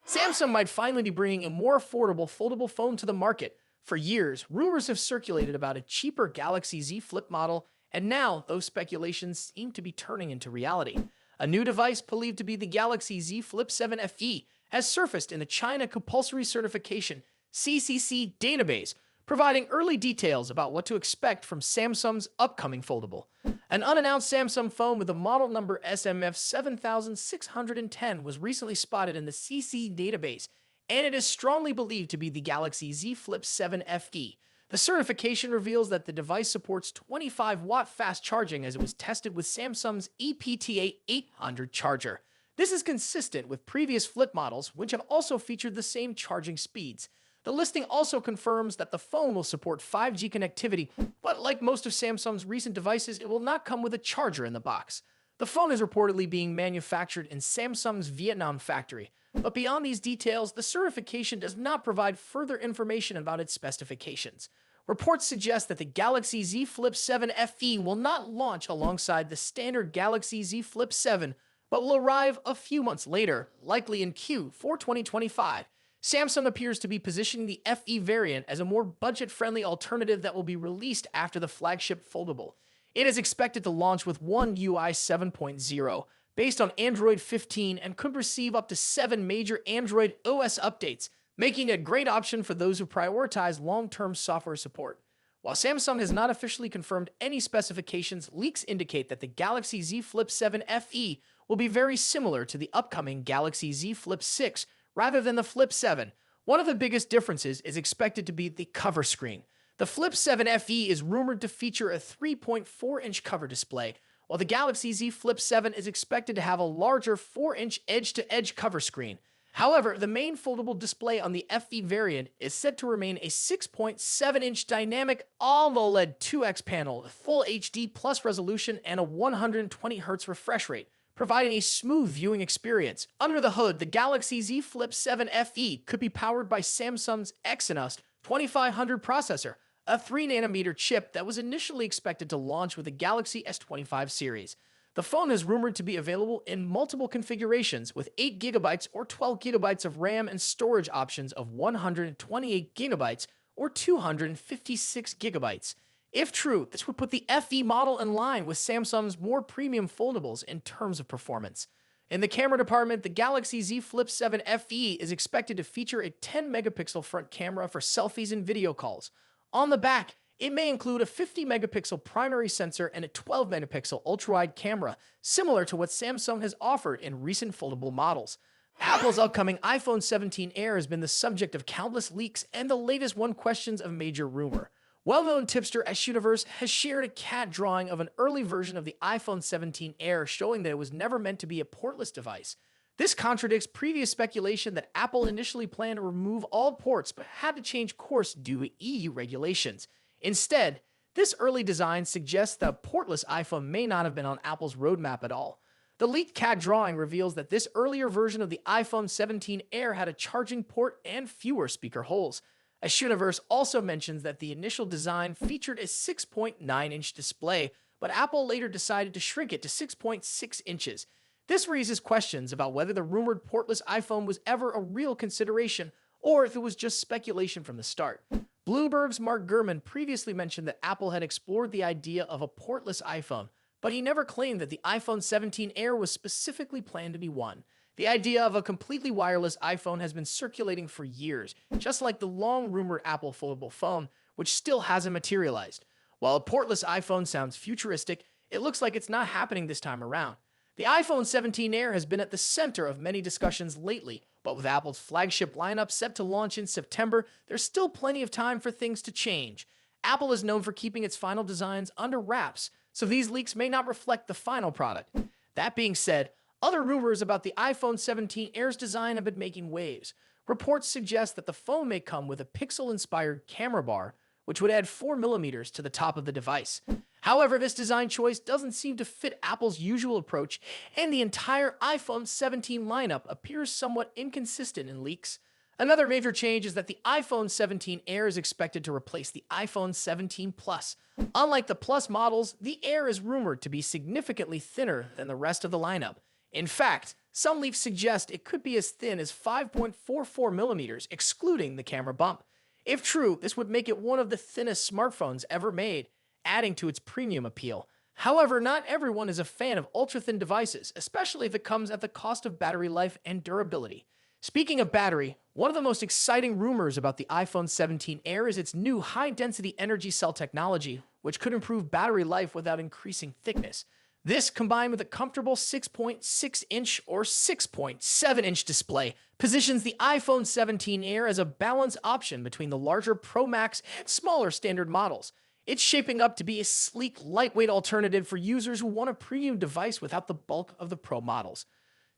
Samsung might finally be bringing a more affordable foldable phone to the market. For years, rumors have circulated about a cheaper Galaxy Z Flip model, and now those speculations seem to be turning into reality. A new device believed to be the Galaxy Z Flip 7 FE has surfaced in the China Compulsory Certification (CCC) database, providing early details about what to expect from Samsung's upcoming foldable. An unannounced Samsung phone with a model number SMF 7610 was recently spotted in the CC database, and it is strongly believed to be the Galaxy Z Flip 7 FE. The certification reveals that the device supports 25-watt fast charging as it was tested with Samsung's EPTA 800 charger. This is consistent with previous Flip models, which have also featured the same charging speeds. The listing also confirms that the phone will support 5G connectivity, but like most of Samsung's recent devices, it will not come with a charger in the box. The phone is reportedly being manufactured in Samsung's Vietnam factory, but beyond these details, the certification does not provide further information about its specifications. Reports suggest that the Galaxy Z Flip 7 FE will not launch alongside the standard Galaxy Z Flip 7, but will arrive a few months later, likely in Q4 2025. Samsung appears to be positioning the FE variant as a more budget-friendly alternative that will be released after the flagship foldable. It is expected to launch with One UI 7.0, based on Android 15, and could receive up to 7 major Android OS updates, making it a great option for those who prioritize long-term software support. While Samsung has not officially confirmed any specifications, leaks indicate that the Galaxy Z Flip 7 FE will be very similar to the upcoming Galaxy Z Flip 6, rather than the Flip 7. One of the biggest differences is expected to be the cover screen. The Flip 7 FE is rumored to feature a 3.4-inch cover display, while the Galaxy Z Flip 7 is expected to have a larger 4-inch edge-to-edge cover screen. However, the main foldable display on the FE variant is set to remain a 6.7-inch dynamic AMOLED 2X panel with full HD plus resolution and a 120Hz refresh rate, providing a smooth viewing experience. Under the hood, the Galaxy Z Flip 7 FE could be powered by Samsung's Exynos 2500 processor, a 3nm chip that was initially expected to launch with the Galaxy S25 series. The phone is rumored to be available in multiple configurations with 8GB or 12GB of RAM and storage options of 128GB or 256GB. If true, this would put the FE model in line with Samsung's more premium foldables in terms of performance. In the camera department, the Galaxy Z Flip 7 FE is expected to feature a 10-megapixel front camera for selfies and video calls. On the back, it may include a 50-megapixel primary sensor and a 12-megapixel ultra-wide camera, similar to what Samsung has offered in recent foldable models. Apple's upcoming iPhone 17 Air has been the subject of countless leaks, and the latest one questions of major rumor. Well-known tipster Exynos has shared a CAD drawing of an early version of the iPhone 17 Air, showing that it was never meant to be a portless device. This contradicts previous speculation that Apple initially planned to remove all ports but had to change course due to EU regulations. Instead, this early design suggests that a portless iPhone may not have been on Apple's roadmap at all. The leaked CAD drawing reveals that this earlier version of the iPhone 17 Air had a charging port and fewer speaker holes. Exynos also mentions that the initial design featured a 6.9-inch display, but Apple later decided to shrink it to 6.6 inches. This raises questions about whether the rumored portless iPhone was ever a real consideration, or if it was just speculation from the start. Bloomberg's Mark Gurman previously mentioned that Apple had explored the idea of a portless iPhone, but he never claimed that the iPhone 17 Air was specifically planned to be one. The idea of a completely wireless iPhone has been circulating for years, just like the long-rumored Apple foldable phone, which still hasn't materialized. While a portless iPhone sounds futuristic, it looks like it's not happening this time around. The iPhone 17 Air has been at the center of many discussions lately, but with Apple's flagship lineup set to launch in September, there's still plenty of time for things to change. Apple is known for keeping its final designs under wraps, so these leaks may not reflect the final product. That being said, other rumors about the iPhone 17 Air's design have been making waves. Reports suggest that the phone may come with a pixel-inspired camera bar, which would add 4mm to the top of the device. However, this design choice doesn't seem to fit Apple's usual approach, and the entire iPhone 17 lineup appears somewhat inconsistent in leaks. Another major change is that the iPhone 17 Air is expected to replace the iPhone 17 Plus. Unlike the Plus models, the Air is rumored to be significantly thinner than the rest of the lineup. In fact, some leaks suggest it could be as thin as 5.44 millimeters, excluding the camera bump. If true, this would make it one of the thinnest smartphones ever made, adding to its premium appeal. However, not everyone is a fan of ultra-thin devices, especially if it comes at the cost of battery life and durability. Speaking of battery, one of the most exciting rumors about the iPhone 17 Air is its new high-density energy cell technology, which could improve battery life without increasing thickness. This, combined with a comfortable 6.6-inch or 6.7-inch display, positions the iPhone 17 Air as a balanced option between the larger Pro Max and smaller standard models. It's shaping up to be a sleek, lightweight alternative for users who want a premium device without the bulk of the Pro models.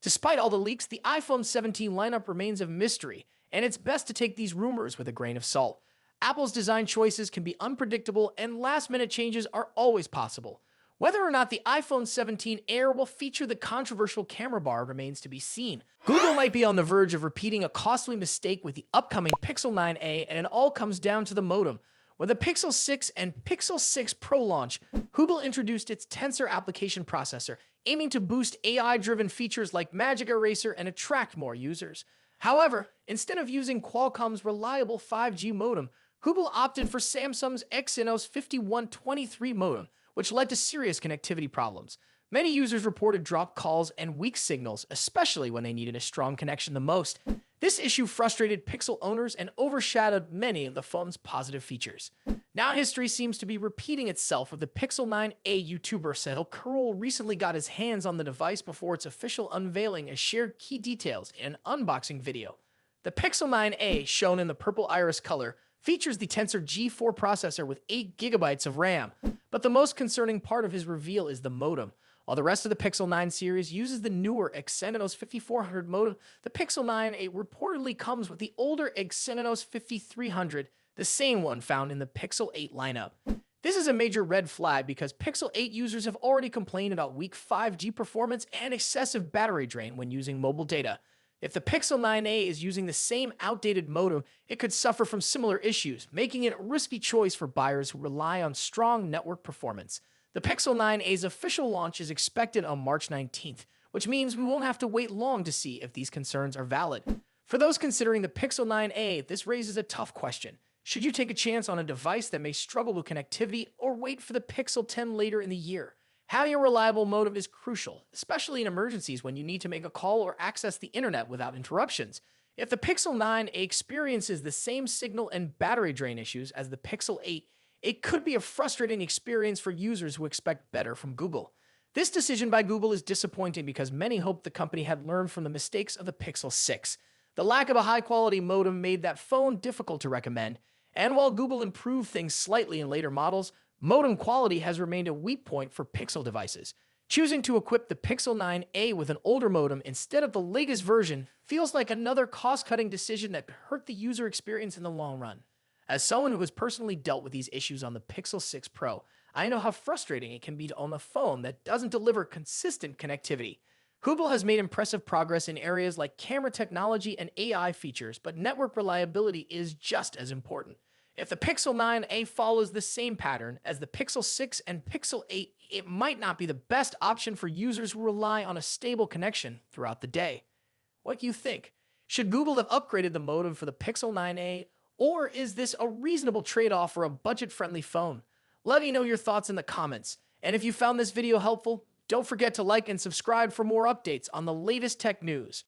Despite all the leaks, the iPhone 17 lineup remains a mystery, and it's best to take these rumors with a grain of salt. Apple's design choices can be unpredictable, and last-minute changes are always possible. Whether or not the iPhone 17 Air will feature the controversial camera bar remains to be seen. Google might be on the verge of repeating a costly mistake with the upcoming Pixel 9a, and it all comes down to the modem. When the Pixel 6 and Pixel 6 Pro launch, Google introduced its Tensor application processor, aiming to boost AI-driven features like Magic Eraser and attract more users. However, instead of using Qualcomm's reliable 5G modem, Google opted for Samsung's Exynos 5123 modem, which led to serious connectivity problems. Many users reported dropped calls and weak signals, especially when they needed a strong connection the most. This issue frustrated Pixel owners and overshadowed many of the phone's positive features. Now history seems to be repeating itself with the Pixel 9a YouTuber Sahil Kurl recently got his hands on the device before its official unveiling and shared key details in an unboxing video. The Pixel 9a, shown in the purple iris color, features the Tensor G4 processor with 8 GB of RAM, but the most concerning part of his reveal is the modem. While the rest of the Pixel 9 series uses the newer Exynos 5400 modem, the Pixel 9a reportedly comes with the older Exynos 5300, the same one found in the Pixel 8 lineup. This is a major red flag because Pixel 8 users have already complained about weak 5G performance and excessive battery drain when using mobile data. If the Pixel 9a is using the same outdated modem, it could suffer from similar issues, making it a risky choice for buyers who rely on strong network performance. The Pixel 9a's official launch is expected on March 19th, which means we won't have to wait long to see if these concerns are valid. For those considering the Pixel 9a, this raises a tough question. Should you take a chance on a device that may struggle with connectivity or wait for the Pixel 10 later in the year? Having a reliable modem is crucial, especially in emergencies when you need to make a call or access the internet without interruptions. If the Pixel 9a experiences the same signal and battery drain issues as the Pixel 8, it could be a frustrating experience for users who expect better from Google. This decision by Google is disappointing because many hoped the company had learned from the mistakes of the Pixel 6. The lack of a high-quality modem made that phone difficult to recommend, and while Google improved things slightly in later models, modem quality has remained a weak point for Pixel devices. Choosing to equip the Pixel 9a with an older modem instead of the latest version feels like another cost-cutting decision that could hurt the user experience in the long run. As someone who has personally dealt with these issues on the Pixel 6 Pro, I know how frustrating it can be to own a phone that doesn't deliver consistent connectivity. Google has made impressive progress in areas like camera technology and AI features, but network reliability is just as important. If the Pixel 9a follows the same pattern as the Pixel 6 and Pixel 8, it might not be the best option for users who rely on a stable connection throughout the day. What do you think? Should Google have upgraded the modem for the Pixel 9a, or is this a reasonable trade-off for a budget-friendly phone? Let me know your thoughts in the comments. And if you found this video helpful, don't forget to like and subscribe for more updates on the latest tech news.